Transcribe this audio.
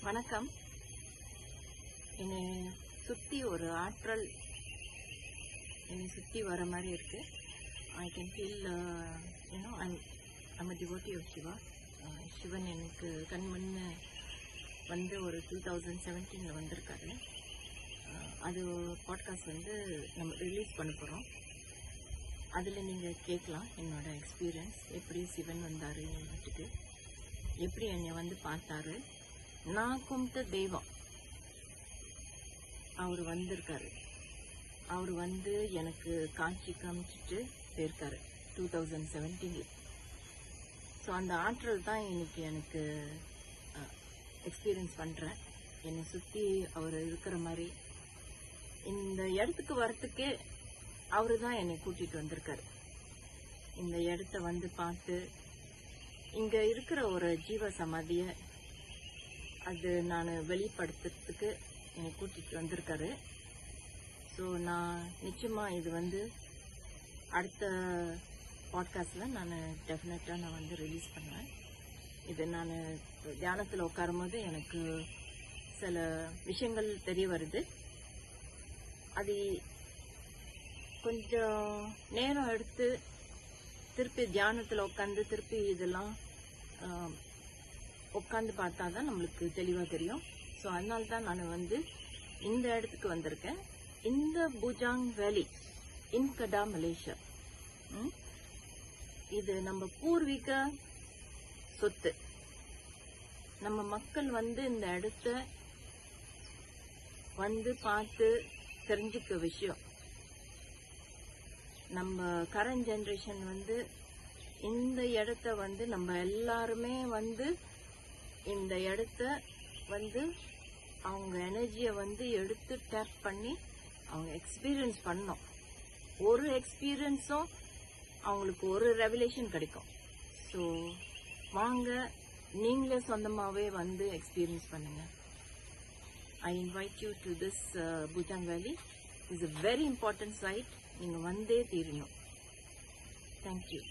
வணக்கம். என்னை சுற்றி ஒரு ஆற்றல் என்னை சுற்றி வர மாதிரி இருக்கு. I can feel I'm a devotee of Shiva. Sivan எனக்கு கண் முன்ன வந்து ஒரு 2017 வந்திருக்காரு. அது பாட்காஸ்ட் நம்ம ரிலீஸ் பண்ண போகிறோம். அதில் நீங்கள் கேட்கலாம் என்னோட எக்ஸ்பீரியன்ஸ், எப்படி சிவன் வந்தார் என் வீட்டுக்கு, எப்படி என்னை பார்த்தாரு. நான் கும்பிட்ட தெய்வம் அவர் வந்திருக்காரு. அவர் எனக்கு காட்சி காமிச்சிட்டு போயிருக்காரு 2017. ஸோ அந்த ஆற்றல் தான் இன்னைக்கு எனக்கு எக்ஸ்பீரியன்ஸ் பண்ணுறேன். என்னை சுற்றி அவர் இருக்கிற மாதிரி இந்த இடத்துக்கு வரத்துக்கே அவரு தான் என்னை கூட்டிகிட்டு வந்திருக்காரு. இந்த இடத்த பார்த்து இங்கே இருக்கிற ஒரு ஜீவ சமாதியை அது நான் வெளிப்படுத்துறதுக்கு என்னை கூட்டிகிட்டு வந்திருக்காரு. ஸோ நான் நிச்சயமாக இது அடுத்த பாட்காஸ்டில் நான் டெஃபினட்டாக ரிலீஸ் பண்ணுவேன். இது நான் தியானத்தில் உட்காரும் போது எனக்கு சில விஷயங்கள் தெரிய வருது. அது கொஞ்சம் நேரம் எடுத்து திருப்பி தியானத்தில் உட்காந்து திருப்பி இதெல்லாம் உட்காந்து பார்த்தா தான் நம்மளுக்கு தெளிவாக தெரியும். ஸோ அதனால தான் நான் இந்த இடத்துக்கு வந்திருக்கேன். இந்த புஜாங் வேலி இன் கடா, மலேசியா. இது நம்ம பூர்வீக சொத்து. நம்ம மக்கள் இந்த இடத்த பார்த்து தெரிஞ்சுக்க விஷயம். நம்ம கரண்ட் ஜெனரேஷன் இந்த இடத்த நம்ம எல்லாருமே இந்த இடத்த அவங்க எனர்ஜியை எடுத்து டேப் பண்ணி அவங்க எக்ஸ்பீரியன்ஸ் பண்ணோம். ஒரு எக்ஸ்பீரியன்ஸும் அவங்களுக்கு ஒரு ரெவலேஷன் கிடைக்கும். ஸோ வாங்க, நீங்களே சொந்தமாகவே எக்ஸ்பீரியன்ஸ் பண்ணுங்க. I invite you to this Bujang valley. Is a very important site. நீங்கள் வந்தே தீரணும். தேங்க்யூ.